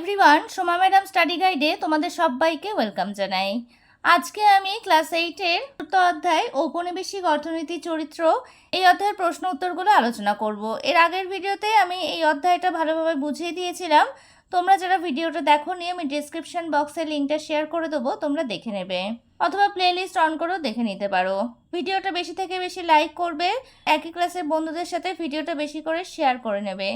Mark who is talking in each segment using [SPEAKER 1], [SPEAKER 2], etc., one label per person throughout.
[SPEAKER 1] Everyone, Soma madam study গাইডে তোমাদের সবাইকে welcome জানাই। আজকে আমি ক্লাস 8-এর 4th অধ্যায় ঔপনিবেশিক অর্থনীতি চরিত্র এই অধ্যায়ের প্রশ্ন উত্তরগুলো আলোচনা করব। এর আগের ভিডিওতে আমি এই অধ্যায়টা ভালোভাবে বুঝিয়ে দিয়েছিলাম। তোমরা যারা ভিডিওটা দেখোনি, আমি ডেসক্রিপশন বক্সে লিঙ্কটা শেয়ার করে দেবো, তোমরা দেখে নেবে, অথবা প্লেলিস্ট অন করেও দেখে নিতে পারো। ভিডিওটা বেশি থেকে বেশি লাইক করবে, একই ক্লাসের বন্ধুদের সাথে ভিডিওটা বেশি করে শেয়ার করে নেবে।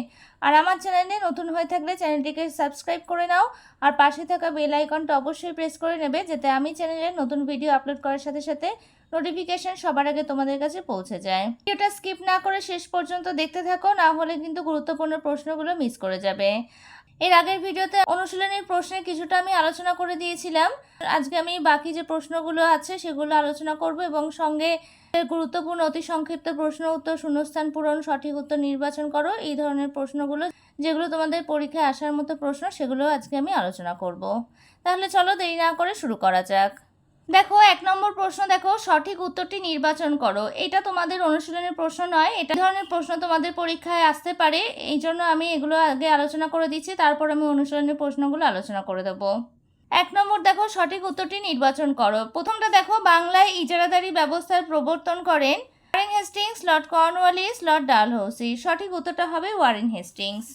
[SPEAKER 1] আর আমার চ্যানেলে নতুন হয়ে থাকলে চ্যানেলটিকে সাবস্ক্রাইব করে নাও, আর পাশে থাকা বেল আইকনটা অবশ্যই প্রেস করে নেবে, যাতে আমি চ্যানেলে নতুন ভিডিও আপলোড করার সাথে সাথে নোটিফিকেশন সবার আগে তোমাদের কাছে পৌঁছে যায়। ভিডিওটা স্কিপ না করে শেষ পর্যন্ত দেখতে থাকো, না হলে কিন্তু গুরুত্বপূর্ণ প্রশ্নগুলো মিস করে যাবে। এর আগের ভিডিওতে অনুশীলনীর প্রশ্নের কিছুটা আমি আলোচনা করে দিয়েছিলাম। আজকে আমি বাকি যে প্রশ্নগুলো আছে সেগুলো আলোচনা করব, এবং সঙ্গে গুরুত্বপূর্ণ অতি সংক্ষিপ্ত প্রশ্ন উত্তর, শূন্যস্থান পূরণ, সঠিক উত্তর নির্বাচন করো, এই ধরনের প্রশ্নগুলো যেগুলো তোমাদের পরীক্ষায় আসার মতো প্রশ্ন, সেগুলো আজকে আমি আলোচনা করব। তাহলে চলো দেরি না করে শুরু করা যাক। দেখো, 1 নম্বর প্রশ্ন দেখো, সঠিক উত্তরটি নির্বাচন করো। এটা তোমাদের অনুশীলনের প্রশ্ন নয়, এটা ধরনের প্রশ্ন তোমাদের পরীক্ষায় আসতে পারে, এই জন্য আমি এগুলো আগে আলোচনা করে দিচ্ছি, তারপর আমি অনুশীলনের প্রশ্নগুলো আলোচনা করে দেবো। 1 নম্বর দেখো, সঠিক উত্তরটি নির্বাচন করো। প্রথমটা দেখো, বাংলায় ইজারাদারি ব্যবস্থার প্রবর্তন করেন Warren Hastings, Lord Cornwallis, Lord Dalhousie. সঠিক উত্তরটা হবে ওয়ারেন হেস্টিংস।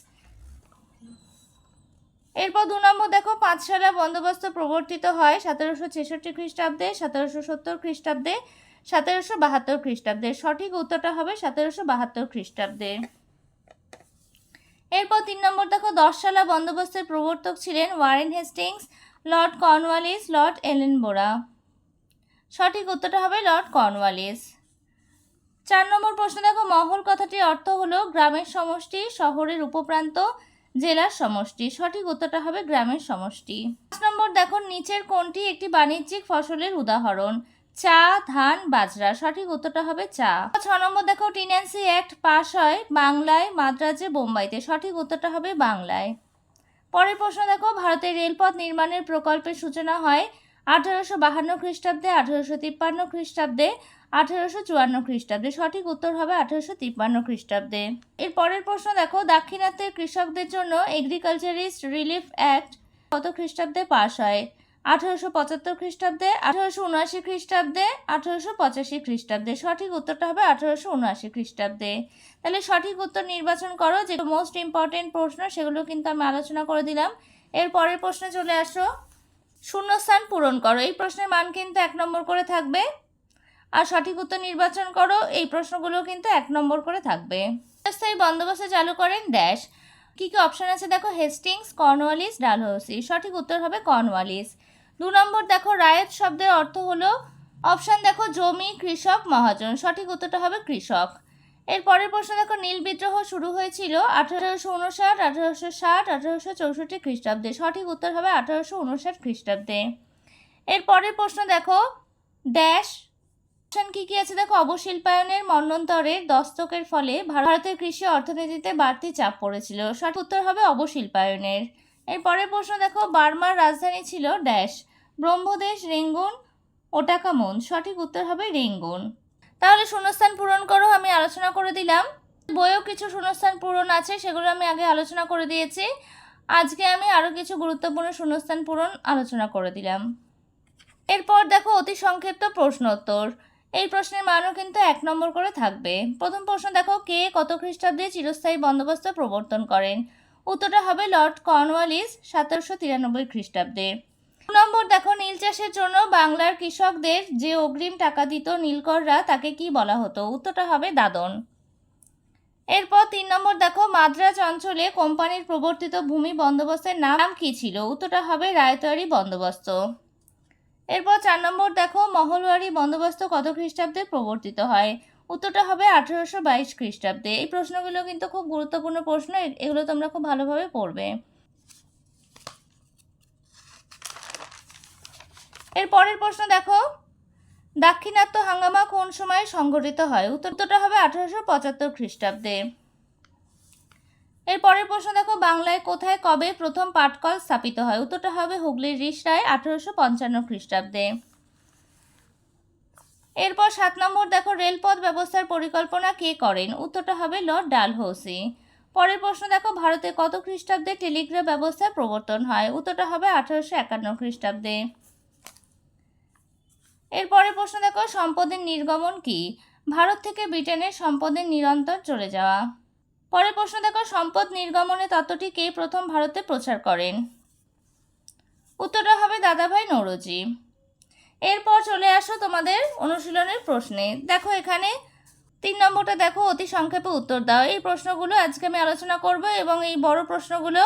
[SPEAKER 1] এরপর 2 নম্বর দেখো, পাঁচশালা বন্দোবস্ত প্রবর্তিত হয় 1766 খ্রিস্টাব্দে, 1770 খ্রিস্টাব্দে, 1772 খ্রিস্টাব্দে। সঠিক উত্তরটা হবে 1772 খ্রিস্টাব্দে। এরপর 3 নম্বর দেখো, 10 বন্দোবস্তের প্রবর্তক ছিলেন Warren Hastings, Lord Cornwallis, Lord Ellenborough. সঠিক উত্তরটা হবে লর্ড কর্নওয়ালিস। 4 নম্বর প্রশ্ন দেখো, মহল কথাটির অর্থ হলো গ্রামের সমষ্টি, শহরের উপপ্রান্ত, জেলার সমষ্টি। সঠিক উত্তরটা হবে গ্রামের সমষ্টি। 5 নম্বর দেখো, নিচের কোনটি একটি বাণিজ্যিক ফসলের উদাহরণ? চা, ধান, বাজরা। সঠিক উত্তরটা হবে চা। 6 নম্বর দেখো, টেনেন্সি অ্যাক্ট পাস হয় বাংলায়, মাদ্রাজে, বোম্বাইতে। সঠিক উত্তরটা হবে বাংলায়। পরের প্রশ্ন দেখো, ভারতের রেলপথ নির্মাণের প্রকল্পের সূচনা হয় 1852 খ্রিস্টাব্দে, 1853 খ্রিস্টাব্দে, 1854 খ্রিস্টাব্দে। সঠিক উত্তর হবে 1853 খ্রিস্টাব্দে। এর পরের প্রশ্ন দেখো, দাক্ষিণাত্যের কৃষকদের জন্য এগ্রিকালচারিস্ট রিলিফ অ্যাক্ট কত খ্রিস্টাব্দে পাস হয়? 1875 খ্রিস্টাব্দে, 1879 খ্রিস্টাব্দে, 1885 খ্রিস্টাব্দে। সঠিক উত্তরটা হবে 1879 খ্রিস্টাব্দে। তাহলে সঠিক উত্তর নির্বাচন করো। যে মোস্ট ইম্পর্টেন্ট প্রশ্ন সেগুলো কিন্তু আমি আলোচনা করে দিলাম। এর পরের প্রশ্নে চলে আসো, শূন্যস্থান পূরণ করো। এই প্রশ্নের মান কিন্তু 1 নম্বর করে থাকবে, আর সঠিক উত্তর নির্বাচন করো, এই প্রশ্নগুলো কিন্তু 1 নম্বর করে থাকবে। স্থায়ী বন্দোবস্ত চালু করেন ড্যাশ। কি কি অপশন আছে দেখো, হেস্টিংস, কর্নওয়ালিস, ডালহৌসি। সঠিক উত্তর হবে কর্নওয়ালিস। 2 নম্বর দেখো, রায়ত শব্দের অর্থ হলো, অপশন দেখো জমি, কৃষক, মহাজন। সঠিক উত্তরটা হবে কৃষক। এর পরের প্রশ্ন দেখো, নীল বিদ্রোহ শুরু হয়েছিল 1859, 1860, 1864 খ্রিস্টাব্দে। সঠিক উত্তর হবে 1859 খ্রিস্টাব্দে। এর পরের প্রশ্ন দেখো, ড্যাশ অপশন কি কি আছে দেখো, অবশিল্পায়নের মন্বন্তরের দস্তকের ফলে ভারতের কৃষি অর্থনীতিতে বাড়তি চাপ পড়েছিল। সঠিক উত্তর হবে অবশিল্পায়নের। এর পরের প্রশ্ন দেখো, বার্মার রাজধানী ছিল ড্যাশ, ব্রহ্মদেশ, রেঙ্গুন, ওটাকামুন। সঠিক উত্তর হবে রেঙ্গুন। তাহলে শূন্যস্থান পূরণ করো, আমি আলোচনা করে দিলাম। বইয়েও কিছু শূন্যস্থান পূরণ আছে, সেগুলো আমি আগে আলোচনা করে দিয়েছি। আজকে আমি আরও কিছু গুরুত্বপূর্ণ শূন্যস্থান পূরণ আলোচনা করে দিলাম। এরপর দেখো, অতি সংক্ষিপ্ত প্রশ্ন উত্তর। এই প্রশ্নের মানও কিন্তু 1 নম্বর করে থাকবে। প্রথম প্রশ্ন দেখো, কে কত খ্রিস্টাব্দে চিরস্থায়ী বন্দোবস্ত প্রবর্তন করেন? উত্তরটা হবে লর্ড কর্নওয়ালিস, 1793 খ্রিস্টাব্দে। 2 নম্বর দেখো, নীল চাষের জন্য বাংলার কৃষকদের যে অগ্রিম টাকা দিত নীলকররা, তাকে কি বলা হতো? উত্তরটা হবে দাদন। এরপর 3 নম্বর দেখো, মাদ্রাজ অঞ্চলে কোম্পানির প্রবর্তিত ভূমি বন্দোবস্তের নাম কি ছিল? উত্তরটা হবে রায়তওয়ারি বন্দোবস্ত। এরপর 4 নম্বর দেখো, মহলওয়ারি বন্দোবস্ত কত খ্রিস্টাব্দে প্রবর্তিত হয়? উত্তরটা হবে 1822 খ্রিস্টাব্দে। এই প্রশ্নগুলো কিন্তু খুব গুরুত্বপূর্ণ প্রশ্ন, এগুলো তোমরা খুব ভালোভাবে পড়বে। এর পরের প্রশ্ন দেখো, দাক্ষিণাত্য হাঙ্গামা কোন সময়ে সংঘটিত হয়? উত্তরটা হবে 1875 খ্রিস্টাব্দে। এর পরের প্রশ্ন দেখো, বাংলায় কোথায় কবে প্রথম পাটকল স্থাপিত হয়? উত্তরটা হবে হুগলির রিষড়ায়, 1855 খ্রিস্টাব্দে। এরপর 7 নম্বর দেখো, রেলপথ ব্যবস্থার পরিকল্পনা কে করেন? উত্তরটা হবে লর্ড ডালহৌসি। পরের প্রশ্ন দেখো, ভারতে কত খ্রিস্টাব্দে টেলিগ্রাফ ব্যবস্থার প্রবর্তন হয়? উত্তরটা হবে 1851 খ্রিস্টাব্দে। এরপরের প্রশ্ন দেখো, সম্পদের নির্গমন কি? ভারত থেকে ব্রিটেনের সম্পদের নিরন্তর চলে যাওয়া। পরের প্রশ্ন দেখো, সম্পদ নির্গমনের তত্ত্বটি কে প্রথম ভারতে প্রচার করেন? উত্তরটা হবে দাদাভাই নওরোজি। এরপর চলে আসো তোমাদের অনুশীলনের প্রশ্নে। দেখো এখানে 3 নম্বরটা দেখো, অতি সংক্ষেপে উত্তর দাও। এই প্রশ্নগুলো আজকে আমি আলোচনা করব এবং এই বড় প্রশ্নগুলো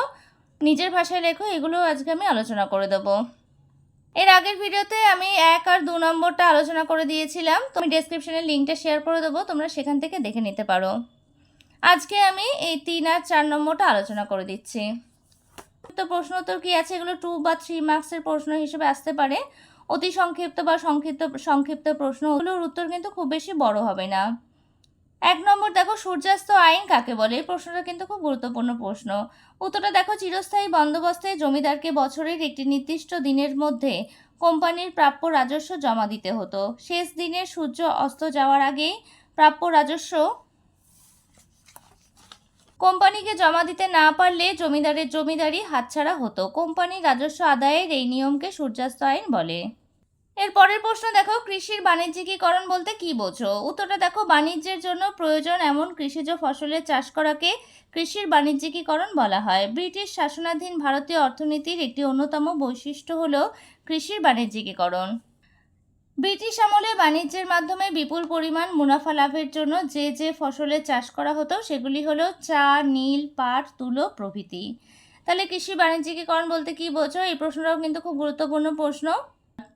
[SPEAKER 1] নিজের ভাষায় লেখো, এগুলো আজকে আমি আলোচনা করে দেবো। এর আগের ভিডিওতে আমি 1 আর 2 নম্বরটা আলোচনা করে দিয়েছিলাম, তো আমি ডেসক্রিপশনে লিঙ্কটা শেয়ার করে দেবো, তোমরা সেখান থেকে দেখে নিতে পারো। আজকে আমি এই 3 আর 4 নম্বরটা আলোচনা করে দিচ্ছি। তো প্রশ্ন উত্তর কি আছে, এগুলো 2 বা 3 মার্কসের প্রশ্ন হিসেবে আসতে পারে। অতি সংক্ষিপ্ত বা সংক্ষিপ্ত প্রশ্নগুলোর উত্তর কিন্তু খুব বেশি বড় হবে না। 1 নম্বর দেখো, সূর্যাস্ত আইন কাকে বলে? এই প্রশ্নটা কিন্তু খুব গুরুত্বপূর্ণ প্রশ্ন। উত্তরটা দেখো, চিরস্থায়ী বন্দোবস্তে জমিদারকে বছরের একটি নির্দিষ্ট দিনের মধ্যে কোম্পানির প্রাপ্য রাজস্ব জমা দিতে হতো। শেষ দিনে সূর্য অস্ত যাওয়ার আগেই প্রাপ্য রাজস্ব কোম্পানিকে জমা দিতে না পারলে জমিদারের জমিদারি হাতছাড়া হতো। কোম্পানির রাজস্ব আদায়ের এই নিয়মকে সূর্যাস্ত আইন বলে। এর পরের প্রশ্ন দেখো, কৃষির বাণিজ্যিকীকরণ বলতে কি বোঝো? উত্তরটা দেখো, বাণিজ্যের জন্য প্রয়োজন এমন কৃষিজ ফসলের চাষ করাকে কৃষির বাণিজ্যিকীকরণ বলা হয়। ব্রিটিশ শাসনাধীন ভারতীয় অর্থনীতির একটি অন্যতম বৈশিষ্ট্য হল কৃষির বাণিজ্যিকীকরণ। ব্রিটিশ আমলে বাণিজ্যের মাধ্যমে বিপুল পরিমাণ মুনাফা লাভের জন্য যে যে ফসলের চাষ করা হতো সেগুলি হলো চা, নীল, পাট, তুলো প্রভৃতি। তাহলে কৃষি বাণিজ্যিকীকরণ বলতে কি বোঝো? এই প্রশ্নটাও কিন্তু খুব গুরুত্বপূর্ণ প্রশ্ন,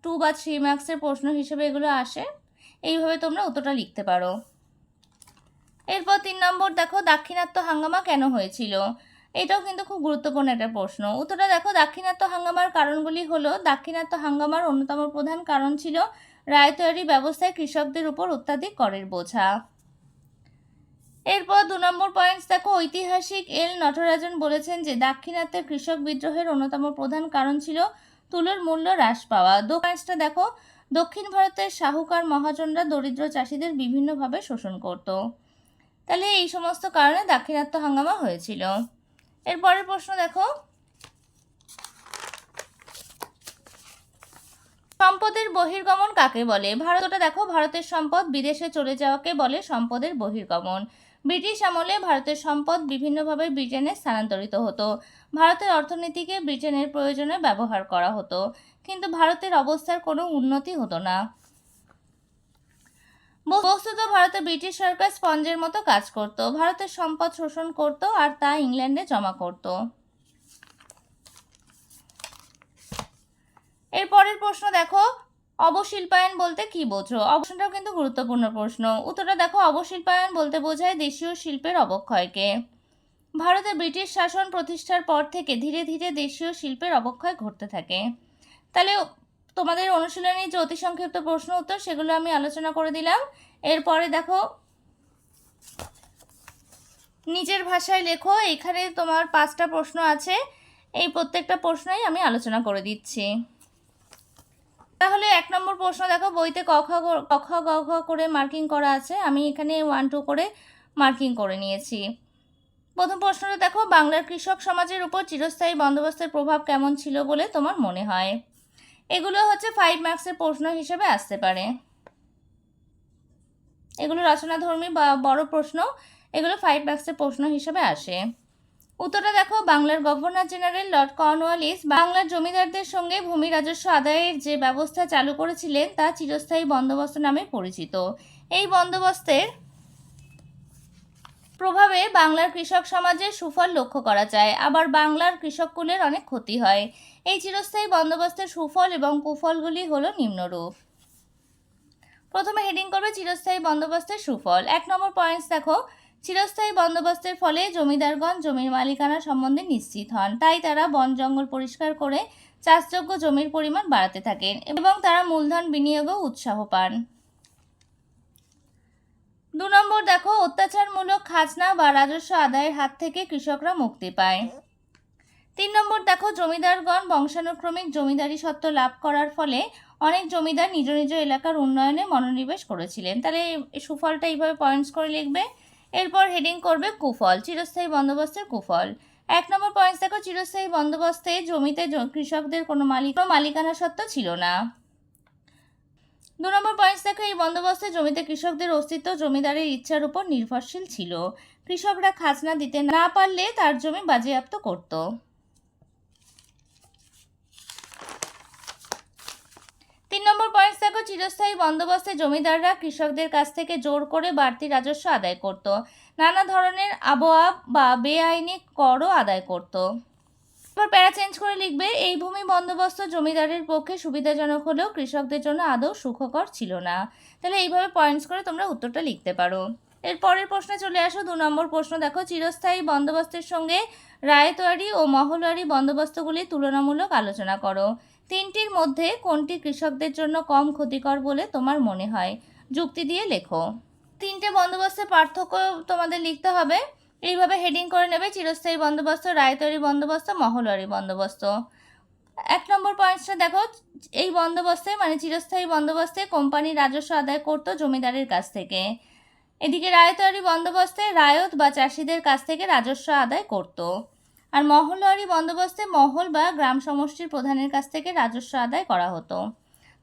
[SPEAKER 1] 2 বা 3 মার্কসের প্রশ্ন হিসেবে এগুলো আসে। এইভাবে তোমরা উত্তরটা লিখতে পারো। এরপর 3 নম্বর দেখো, দাক্ষিণাত্য হাঙ্গামা কেন হয়েছিল? এটাও কিন্তু খুব গুরুত্বপূর্ণ একটা প্রশ্ন। উত্তরটা দেখো, দাক্ষিণাত্য হাঙ্গামার কারণগুলি হলো, দাক্ষিণাত্য হাঙ্গামার অন্যতম প্রধান কারণ ছিল রায়তয়ারি ব্যবস্থায় কৃষকদের উপর অত্যাধিক করের বোঝা। এরপর 2 নম্বর পয়েন্টস দেখো, ঐতিহাসিক এল নটরাজন বলেছেন যে দাক্ষিণাত্যের কৃষক বিদ্রোহের অন্যতম প্রধান কারণ ছিল তুলোর মূল্য হ্রাস পাওয়া। পয়েন্টসটা দেখো, দক্ষিণ ভারতের শাহুকার মহাজনরা দরিদ্র চাষিদের বিভিন্নভাবে শোষণ করত। তাহলে এই সমস্ত কারণে দাক্ষিণাত্য হাঙ্গামা হয়েছিল। এরপরের প্রশ্ন দেখো, সম্পদের বহির্গমন কাকে বলে? ভারতটা দেখো, ভারতের সম্পদ বিদেশে চলে যাওয়াকে বলে সম্পদের বহির্গমন। ব্রিটিশ আমলে ভারতের সম্পদ বিভিন্নভাবে ব্রিটেনে স্থানান্তরিত হতো। ভারতের অর্থনীতিকে ব্রিটেনের প্রয়োজনে ব্যবহার করা হতো, কিন্তু ভারতের অবস্থার কোনো উন্নতি হতো না। বস্তুত ভারতে ব্রিটিশ সরকার স্পঞ্জের মতো কাজ করত, ভারতের সম্পদ শোষণ করত আর তা ইংল্যান্ডে জমা করত। এরপরের প্রশ্ন দেখো, অবশিল্পায়ন বলতে কি বোঝো? অবশ্যটাও কিন্তু গুরুত্বপূর্ণ প্রশ্ন। উত্তরটা দেখো, অবশিল্পায়ন বলতে বোঝায় দেশীয় শিল্পের অবক্ষয়কে। ভারতে ব্রিটিশ শাসন প্রতিষ্ঠার পর থেকে ধীরে ধীরে দেশীয় শিল্পের অবক্ষয় ঘটতে থাকে। তাহলে তোমাদের অনুশীলনী যে অতি সংক্ষিপ্ত প্রশ্ন উত্তর সেগুলো আমি আলোচনা করে দিলাম। এরপরে দেখো, নিজের ভাষায় লেখো। এখানে তোমার 5টা প্রশ্ন আছে, এই প্রত্যেকটা প্রশ্নই আমি আলোচনা করে দিচ্ছি। তাহলে 1 নম্বর প্রশ্ন দেখো, বইতে ক খ গ ঘ করে মার্কিং করা আছে, আমি এখানে 1 2 করে মার্কিং করে নিয়েছি। প্রথম প্রশ্নটা দেখো, বাংলার কৃষক সমাজের উপর চিরস্থায়ী বন্দোবস্তের প্রভাব কেমন ছিল বলে তোমার মনে হয়? এগুলো হচ্ছে 5 মার্কসের প্রশ্ন হিসেবে আসতে পারে। এগুলো রচনাধর্মী বা বড় প্রশ্ন, এগুলো 5 মার্কসের প্রশ্ন হিসেবে আসে। উত্তরটা দেখো, বাংলার গভর্নর জেনারেল লর্ড কর্নওয়ালিস বাংলার জমিদারদের সঙ্গে ভূমি রাজস্ব আদায়ের যে ব্যবস্থা চালু করেছিলেন তা চিরস্থায়ী বন্দোবস্ত নামে পরিচিত। এই বন্দোবস্তের প্রভাবে বাংলার কৃষক সমাজের সুফল লক্ষ্য করা যায়, আবার বাংলার কৃষককুলের অনেক ক্ষতি হয়। এই চিরস্থায়ী বন্দোবস্তের সুফল এবং কুফলগুলি হলো নিম্নরূপ। প্রথমে হেডিং করবে চিরস্থায়ী বন্দোবস্তের সুফল। 1 নম্বর পয়েন্টস দেখো, চিরস্থায়ী বন্দোবস্তের ফলে জমিদারগণ জমির মালিকানা সম্বন্ধে নিশ্চিত হন, তাই তারা বন জঙ্গল পরিষ্কার করে চাষযোগ্য জমির পরিমাণ বাড়াতে থাকেন এবং তারা মূলধন বিনিয়োগেও উৎসাহ পান। 2 নম্বর দেখো, অত্যাচারমূলক খাজনা বা রাজস্ব আদায়ের হাত থেকে কৃষকরা মুক্তি পায়। 3 নম্বর দেখো, জমিদারগণ বংশানুক্রমিক জমিদারি সত্ত্ব লাভ করার ফলে অনেক জমিদার নিজ নিজ এলাকার উন্নয়নে মনোনিবেশ করেছিলেন। তাহলে সুফলটা এইভাবে পয়েন্টস করে লিখবে। এরপর হেডিং করবে কুফল, চিরস্থায়ী বন্দোবস্তের কুফল। 1 নম্বর পয়েন্টস দেখো, চিরস্থায়ী বন্দোবস্তে জমিতে কৃষকদের কোনো মালিকানা সত্ত্ব ছিল না। 2 নম্বর পয়েন্টস দেখো, এই বন্দোবস্তে জমিতে কৃষকদের অস্তিত্ব জমিদারের ইচ্ছার উপর নির্ভরশীল ছিল। কৃষকরা খাজনা দিতে না পারলে তার জমি বাজেয়াপ্ত করত। 3 নম্বর পয়েন্টস দেখো, চিরস্থায়ী বন্দোবস্তে জমিদাররা কৃষকদের কাছ থেকে জোর করে বাড়তি রাজস্ব আদায় করত। নানা ধরনের আবওয়াব বা বেআইনি করও আদায় করত। এবার প্যারা চেঞ্জ করে লিখবে, এই ভূমি বন্দোবস্ত জমিদারের পক্ষে সুবিধাজনক হলেও কৃষকদের জন্য আদৌ সুখকর ছিল না। তাহলে এইভাবে পয়েন্টস করে তোমরা উত্তরটা লিখতে পারো। এর পরের প্রশ্নে চলে আসো। 2 নম্বর প্রশ্ন দেখো, চিরস্থায়ী বন্দোবস্তের সঙ্গে রায়তওয়ারি ও মহলওয়ারি বন্দোবস্তগুলি তুলনামূলক আলোচনা করো। তিনটির মধ্যে কোনটি কৃষকদের জন্য কম ক্ষতিকর বলে তোমার মনে হয়? যুক্তি দিয়ে লেখো। তিনটে বন্দোবস্তের পার্থক্য তোমাদের লিখতে হবে। এইভাবে হেডিং করে নেবে, চিরস্থায়ী বন্দোবস্ত, রায়তওয়ারি বন্দোবস্ত, মহলওয়ারি বন্দোবস্ত। 1 নম্বর পয়েন্টসটা দেখো, এই বন্দোবস্তে মানে চিরস্থায়ী বন্দোবস্তে কোম্পানি রাজস্ব আদায় করত জমিদারের কাছ থেকে। এদিকে রায়তওয়ারি বন্দোবস্তে রায়ত বা চাষিদের কাছ থেকে রাজস্ব আদায় করত। আর মহলওয়ারি বন্দোবস্তে মহল বা গ্রাম সমষ্টির প্রধানের কাছ থেকে রাজস্ব আদায় করা হতো।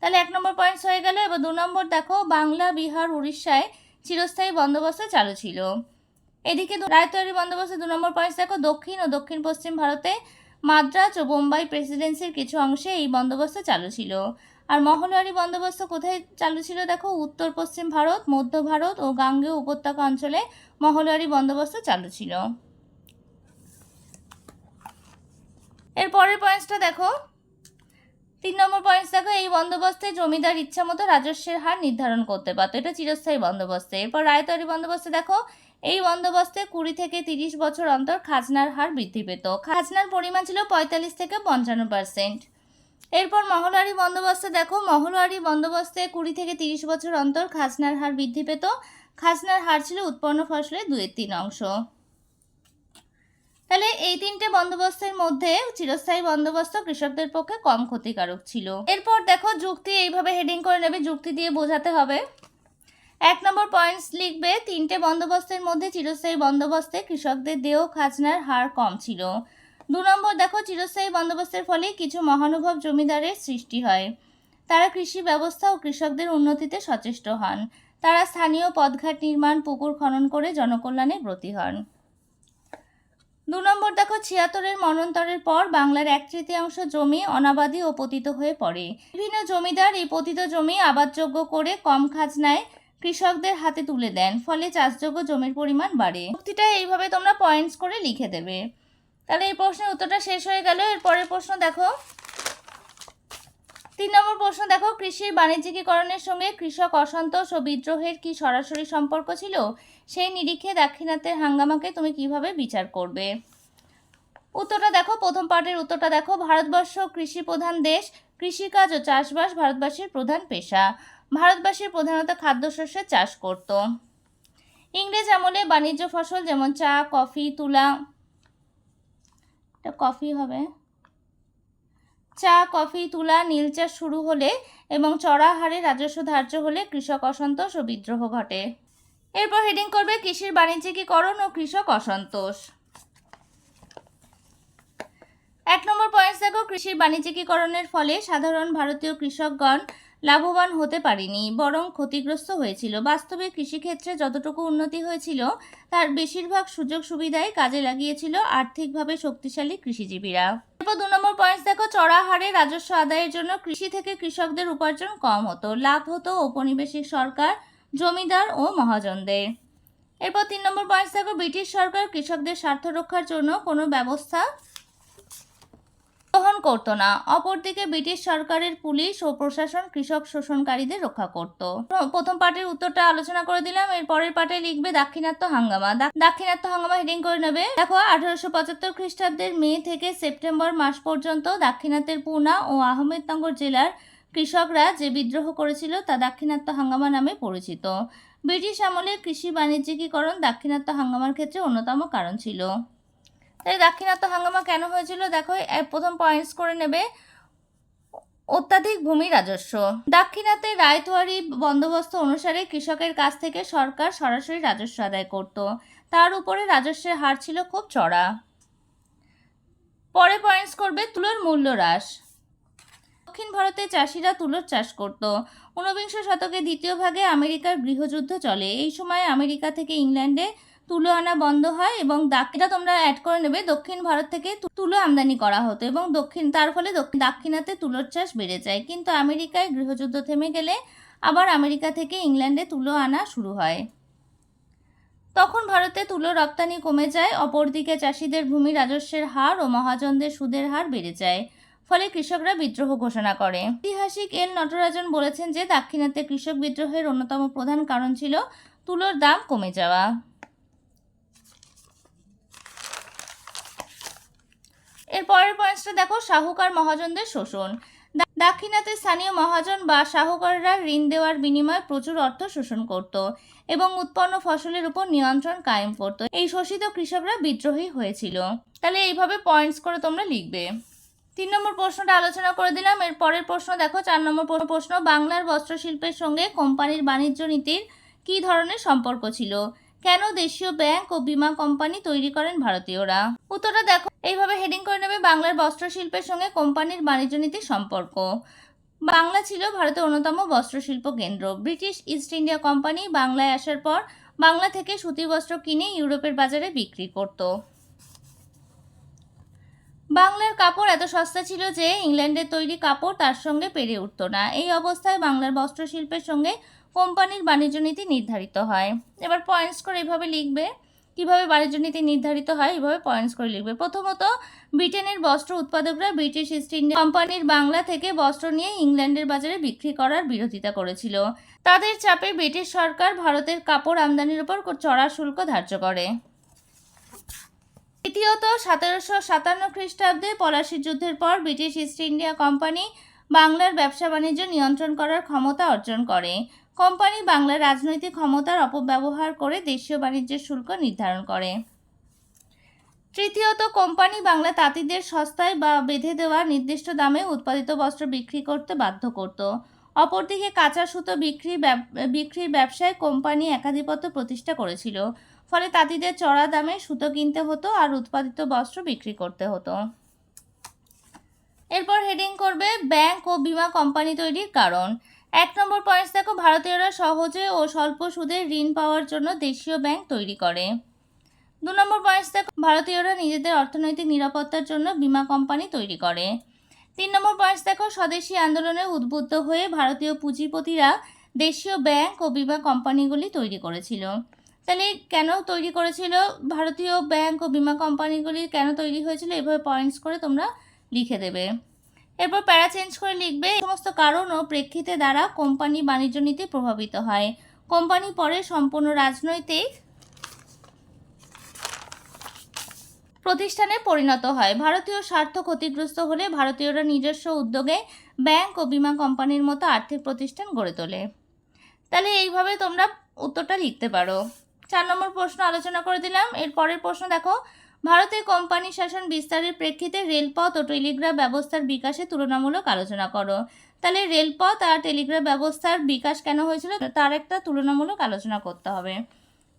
[SPEAKER 1] তাহলে 1 নম্বর পয়েন্টস হয়ে গেল। এবার 2 নম্বর দেখো, বাংলা, বিহার, উড়িষ্যায় চিরস্থায়ী বন্দোবস্ত চালু ছিল। এদিকে রায়তওয়ারি বন্দোবস্তে 2 নম্বর পয়েন্টস দেখো, দক্ষিণ ও দক্ষিণ পশ্চিম ভারতে মাদ্রাজ ও বোম্বাই প্রেসিডেন্সির কিছু অংশে এই বন্দোবস্ত চালু ছিল। আর মহলওয়ারি বন্দোবস্ত কোথায় চালু ছিল দেখো, উত্তর পশ্চিম ভারত, মধ্য ভারত ও গাঙ্গেয় উপত্যকা অঞ্চলে মহলওয়ারি বন্দোবস্ত চালু ছিল। এর পরের পয়েন্টসটা দেখো, 3 নম্বর পয়েন্টস দেখো, এই বন্দোবস্তে জমিদার ইচ্ছা মতো রাজস্বের হার নির্ধারণ করতে পারত। এটা চিরস্থায়ী বন্দোবস্তে। এরপর রায়তওয়ারি বন্দোবস্তে দেখো, এই বন্দোবস্তে 20 থেকে 30 বছর অন্তর খাজনার হার বৃদ্ধি পেত। খাজনার পরিমাণ ছিল 45 থেকে 55%। এরপর মহলওয়ারি বন্দোবস্তে দেখো, মহলওয়ারি বন্দোবস্তে 20 থেকে 30 বছর অন্তর খাজনার হার বৃদ্ধি পেত। খাজনার হার ছিল উৎপন্ন ফসলের 2/3 অংশ। তাহলে এই তিনটে বন্দোবস্তের মধ্যে চিরস্থায়ী বন্দোবস্ত কৃষকদের পক্ষে কম ক্ষতিকারক ছিল। এরপর দেখো, যুক্তি এইভাবে হেডিং করে নেবে, যুক্তি দিয়ে বোঝাতে হবে। 1 নম্বর পয়েন্টস লিখবে, তিনটে বন্দোবস্তের মধ্যে চিরস্থায়ী বন্দোবস্তে কৃষকদের দেয় খাজনার হার কম ছিল। 2 নম্বর দেখো, চিরস্থায়ী বন্দোবস্তের ফলে কিছু মহানুভব জমিদারের সৃষ্টি হয়। তারা কৃষি ব্যবস্থা ও কৃষকদের উন্নতিতে সচেষ্ট হন। তারা স্থানীয় পথঘাট নির্মাণ, পুকুর খনন করে জনকল্যাণে ব্রতী হন। 2 নম্বর দেখো, 76-এর মন্বন্তরের পর বাংলার 1/3 জমি অনাবাদী ও পতিত হয়ে পড়ে। বিভিন্ন জমিদার এই পতিত জমি আবাদযোগ্য করে কম খাজনায় কৃষকদের হাতে তুলে দেন। ফলে চাষযোগ্য জমির পরিমাণ বাড়ে। যুক্তিটা এইভাবে তোমরা পয়েন্টস করে লিখে দেবে। তাহলে এই প্রশ্নের উত্তরটা শেষ হয়ে গেল। এর পরের প্রশ্ন দেখো, 3 নম্বর প্রশ্ন দেখো, কৃষির বাণিজ্যিকীকরণের সঙ্গে কৃষক অসন্তোষ ও বিদ্রোহের কি সরাসরি সম্পর্ক ছিল? সেই নিরিখে দাক্ষিণাত্যের হাঙ্গামাকে তুমি কিভাবে বিচার করবে? উত্তরটা দেখো, প্রথম পার্টের উত্তরটা দেখো, ভারতবর্ষ কৃষি প্রধান দেশ। কৃষিকাজ ও চাষবাস ভারতবাসীর প্রধান পেশা। ভারতবাসী প্রধানত খাদ্যশস্যের চাষ করত। ইংরেজ আমলে বাণিজ্য ফসল যেমন চা, কফি, তুলা, কফি হবে, চা, কফি, তুলা, নীল চাষ শুরু হলে এবং চড়া হারে রাজস্ব ধার্য হলে কৃষক অসন্তোষ ও বিদ্রোহ ঘটে। এরপর হেডিং করবে, কৃষির বাণিজ্যিকীকরণ ও কৃষক অসন্তোষ। 1 নম্বর পয়েন্টস দেখো, কৃষির বাণিজ্যিকীকরণের ফলে সাধারণ ভারতীয় কৃষকগণ লাভবান হতে পারেনি, বরং ক্ষতিগ্রস্ত হয়েছিল। বাস্তবে কৃষিক্ষেত্রে যতটুকু উন্নতি হয়েছিল তার বেশিরভাগ সুযোগ সুবিধাই কাজে লাগিয়েছিল আর্থিকভাবে শক্তিশালী কৃষিজীবীরা। এরপর 2 নম্বর পয়েন্টস দেখো, চড়া হারে রাজস্ব আদায়ের জন্য কৃষি থেকে কৃষকদের উপার্জন কম হতো। লাভ হতো ঔপনিবেশিক সরকার, জমিদার ও মহাজনদের। এরপর 3 নম্বর পয়েন্টস দেখো, ব্রিটিশ সরকার কৃষকদের স্বার্থ রক্ষার জন্য কোনো ব্যবস্থা গ্রহণ করতো না। অপরদিকে ব্রিটিশ সরকারের পুলিশ ও প্রশাসন কৃষক শোষণকারীদের রক্ষা করত। প্রথম পার্টের উত্তরটা আলোচনা করে দিলাম। এর পরের পার্টে লিখবে দাক্ষিণাত্য হাঙ্গামা। দাক্ষিণাত্য হাঙ্গামা হেডিং করে নেবে। দেখো, 1875 খ্রিস্টাব্দের মে থেকে সেপ্টেম্বর মাস পর্যন্ত দাক্ষিণাত্যের পুনা ও আহমেদনগর জেলার কৃষকরা যে বিদ্রোহ করেছিল তা দাক্ষিণাত্য হাঙ্গামা নামে পরিচিত। ব্রিটিশ আমলে কৃষি বাণিজ্যিকীকরণ দাক্ষিণাত্য হাঙ্গামার ক্ষেত্রে অন্যতম কারণ ছিল। তাই দাক্ষিণাত্য হাঙ্গামা কেন হয়েছিল দেখো, প্রথম পয়েন্টস করে নেবে। অত্যাধিক ভূমি রাজস্ব। দাক্ষিণাত্যে রায়তওয়ারি বন্দোবস্ত অনুসারে কৃষকের কাছ থেকে সরকার সরাসরি রাজস্ব আদায় করত। তার উপরে রাজস্বের হার ছিল খুব চড়া। পরে পয়েন্টস করবে তুলোর মূল্য হ্রাস। দক্ষিণ ভারতে চাষিরা তুলোর চাষ করত। ঊনবিংশ শতকের দ্বিতীয় ভাগে আমেরিকার গৃহযুদ্ধ চলে। এই সময় আমেরিকা থেকে ইংল্যান্ডে তুলো আনা বন্ধ হয় এবং এটা তোমরা অ্যাড করে নেবে, দক্ষিণ ভারত থেকে তুলো আমদানি করা হতো এবং তার ফলে দাক্ষিণাত্যে তুলোর চাষ বেড়ে যায়। কিন্তু আমেরিকায় গৃহযুদ্ধ থেমে গেলে আবার আমেরিকা থেকে ইংল্যান্ডে তুলো আনা শুরু হয়। তখন ভারতে তুলো রপ্তানি কমে যায়। অপরদিকে চাষিদের ভূমি রাজস্বের হার ও মহাজনদের সুদের হার বেড়ে যায়। ফলে কৃষকরা বিদ্রোহ ঘোষণা করে। ঐতিহাসিক এল নটরাজন বলেছেন যে দাক্ষিণাত্যে কৃষক বিদ্রোহের অন্যতম প্রধান কারণ ছিল তুলোর দাম কমে যাওয়া। এর পরের পয়েন্টসটা দেখো, শাহুকার মহাজনদের শোষণ। দাক্ষিণাত্যে স্থানীয় মহাজন বা শাহুকাররা ঋণ দেওয়ার বিনিময়ে প্রচুর অর্থ শোষণ করত এবং উৎপন্ন ফসলের উপর নিয়ন্ত্রণ কায়েম করত। এই শোষিত কৃষকরা বিদ্রোহী হয়েছিল। তাহলে এইভাবে পয়েন্টস করে তোমরা লিখবে। 3 নম্বর প্রশ্নটা আলোচনা করে দিলাম। এর পরের প্রশ্ন দেখো, 4 নম্বর প্রশ্ন, বাংলার বস্ত্রশিল্পের সঙ্গে কোম্পানির বাণিজ্য নীতির কী ধরনের সম্পর্ক ছিল? কেন দেশীয় ব্যাংক ও বীমা কোম্পানি তৈরি করেন ভারতীয়রা? উত্তরটা দেখো, এইভাবে হেডিং করে নেবে, বাংলার বস্ত্রশিল্পের সঙ্গে কোম্পানির বাণিজ্য নীতির সম্পর্ক। বাংলা ছিল ভারতের অন্যতম বস্ত্রশিল্প কেন্দ্র। ব্রিটিশ ইস্ট ইন্ডিয়া কোম্পানি বাংলায় আসার পর বাংলা থেকে সুতি বস্ত্র কিনে ইউরোপের বাজারে বিক্রি করত। বাংলার কাপড় এত সস্তা ছিল যে ইংল্যান্ডের তৈরি কাপড় তার সঙ্গে পেরে উঠত না। এই অবস্থায় বাংলার বস্ত্রশিল্পের সঙ্গে কোম্পানির বাণিজ্য নীতি নির্ধারিত হয়। এবার পয়েন্টস করে এভাবে লিখবে, কিভাবে বাণিজ্য নীতি নির্ধারিত হয় এভাবে পয়েন্টস করে লিখবে। প্রথমত, ব্রিটেনের বস্ত্র উৎপাদকরা ব্রিটিশ ইস্ট ইন্ডিয়া কোম্পানির বাংলা থেকে বস্ত্র নিয়ে ইংল্যান্ডের বাজারে বিক্রি করার বিরোধিতা করেছিল। তাদের চাপে ব্রিটিশ সরকার ভারতের কাপড় আমদানির উপর চড়া শুল্ক ধার্য করে। দ্বিতীয়ত, 1757 খ্রিস্টাব্দে পলাশীর যুদ্ধের পর ব্রিটিশ ইস্ট ইন্ডিয়া কোম্পানি বাংলার ব্যবসা বাণিজ্য নিয়ন্ত্রণ করার ক্ষমতা অর্জন করে। কোম্পানি বাংলার রাজনৈতিক ক্ষমতার অপব্যবহার করে দেশীয় বাণিজ্যের শুল্ক নির্ধারণ করে। তৃতীয়ত, কোম্পানি বাংলা তাঁতিদের সস্তায় বা বেঁধে দেওয়া নির্দিষ্ট দামে উৎপাদিত বস্ত্র বিক্রি করতে বাধ্য করত। অপরদিকে কাঁচা সুতো বিক্রির ব্যবসায় কোম্পানি একাধিপত্য প্রতিষ্ঠা করেছিল। ফলে তাঁতিদের চড়া দামে সুতো কিনতে হতো আর উৎপাদিত বস্ত্র বিক্রি করতে হতো। এরপর হেডিং করবে ব্যাংক ও বীমা কোম্পানি তৈরির কারণ। 1 নম্বর পয়েন্টস দেখো, ভারতীয়রা সহজে ও স্বল্প সুদে ঋণ পাওয়ার জন্য দেশীয় ব্যাংক তৈরি করে। 2 নম্বর পয়েন্টস দেখো, ভারতীয়রা নিজেদের অর্থনৈতিক নিরাপত্তার জন্য বীমা কোম্পানি তৈরি করে। 3 নম্বর পয়েন্টস দেখো, স্বদেশী আন্দোলনে উদ্বুদ্ধ হয়ে ভারতীয় পুঁজিপতিরা দেশীয় ব্যাংক ও বীমা কোম্পানিগুলি তৈরি করেছিল। তাহলে কেন তৈরি করেছিল ভারতীয় ব্যাংক ও বীমা কোম্পানিগুলি, কেন তৈরি হয়েছিল এভাবে পয়েন্টস করে তোমরা লিখে দেবে। এরপর প্যারা চেঞ্জ করে লিখবে, সমস্ত কারণ ও প্রেক্ষিতে দ্বারা কোম্পানি বাণিজ্য নীতি প্রভাবিত হয়। কোম্পানি পরে সম্পূর্ণ রাজনৈতিক প্রতিষ্ঠানে পরিণত হয়। ভারতীয় স্বার্থ ক্ষতিগ্রস্ত হলে ভারতীয়রা নিজস্ব উদ্যোগে ব্যাংক ও বীমা কোম্পানির মতো আর্থিক প্রতিষ্ঠান গড়ে তোলে। তাহলে এইভাবে তোমরা উত্তরটা লিখতে পারো। 4 নম্বর প্রশ্ন আলোচনা করে দিলাম। এর পরের প্রশ্ন দেখো, ভারতে কোম্পানি শাসন বিস্তারের প্রেক্ষিতে রেলপথ ও টেলিগ্রাফ ব্যবস্থার বিকাশে তুলনামূলক আলোচনা করো। তাহলে রেলপথ আর টেলিগ্রাফ ব্যবস্থার বিকাশ কেন হয়েছিল তার একটা তুলনামূলক আলোচনা করতে হবে।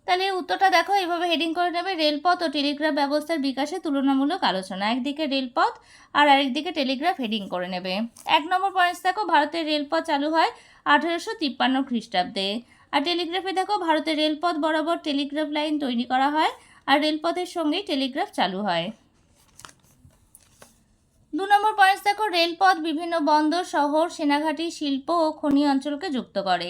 [SPEAKER 1] তাহলে উত্তরটা দেখো, এইভাবে হেডিং করে নেবে, রেলপথ ও টেলিগ্রাফ ব্যবস্থার বিকাশে তুলনামূলক আলোচনা। একদিকে রেলপথ আর আরেকদিকে টেলিগ্রাফ হেডিং করে নেবে। 1 নম্বর পয়েন্টস দেখো, ভারতের রেলপথ চালু হয় 1853 খ্রিস্টাব্দে। আর টেলিগ্রাফে দেখো, ভারতের রেলপথ বরাবর টেলিগ্রাফ লাইন তৈরি করা হয় আর রেলপথের সঙ্গেই টেলিগ্রাফ চালু হয়। 2 নম্বর পয়েন্টস দেখো, রেলপথ বিভিন্ন বন্দর, শহর, সেনাঘাঁটি, শিল্প ও খনি অঞ্চলকে যুক্ত করে।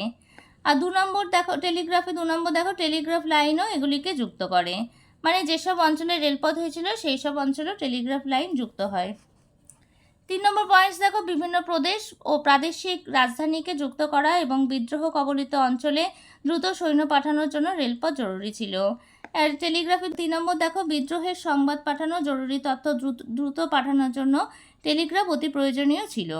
[SPEAKER 1] আর 2 নম্বর দেখো, টেলিগ্রাফে 2 নম্বর দেখো, টেলিগ্রাফ লাইনও এগুলিকে যুক্ত করে। মানে যেসব অঞ্চলে রেলপথ হয়েছিল সেই সব অঞ্চলেও টেলিগ্রাফ লাইন যুক্ত হয়। 3 নম্বর পয়েন্টস দেখো, বিভিন্ন প্রদেশ ও প্রাদেশিক রাজধানীকে যুক্ত করা এবং বিদ্রোহ কবলিত অঞ্চলে দ্রুত সৈন্য পাঠানোর জন্য রেলপথ জরুরি ছিল। আর টেলিগ্রাফে 3 নম্বর দেখো, বিদ্রোহের সংবাদ পাঠানো, জরুরি তথ্য দ্রুত পাঠানোর জন্য টেলিগ্রাফ অতি প্রয়োজনীয় ছিল।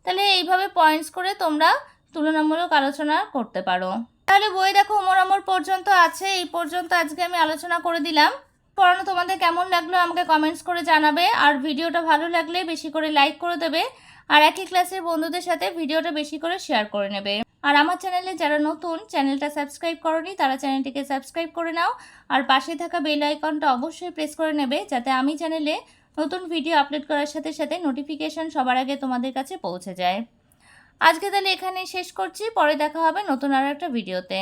[SPEAKER 1] তাহলে এইভাবে পয়েন্টস করে তোমরা তুলনামূলক আলোচনা করতে পারো। তাহলে বই দেখো উমর আমর পর্যন্ত আছে, এই পর্যন্ত আজকে আমি আলোচনা করে দিলাম। পড়ানো তোমাদের কেমন লাগলো আমাকে কমেন্টস করে জানাবে। আর ভিডিওটা ভালো লাগলে বেশি করে লাইক করে দেবে। আর একই ক্লাসের বন্ধুদের সাথে ভিডিওটা বেশি করে শেয়ার করে নেবে। আর আমার চ্যানেলে যারা নতুন, চ্যানেলটা সাবস্ক্রাইব করোনি তারা চ্যানেলটিকে সাবস্ক্রাইব করে নাও। আর পাশে থাকা বেল আইকনটা অবশ্যই প্রেস করে নেবে, যাতে আমি চ্যানেলে নতুন ভিডিও আপলোড করার সাথে সাথে নোটিফিকেশন সবার আগে তোমাদের কাছে পৌঁছে যায়। আজকে তাহলে এখানেই শেষ করছি, পরে দেখা হবে নতুন আর একটা ভিডিওতে।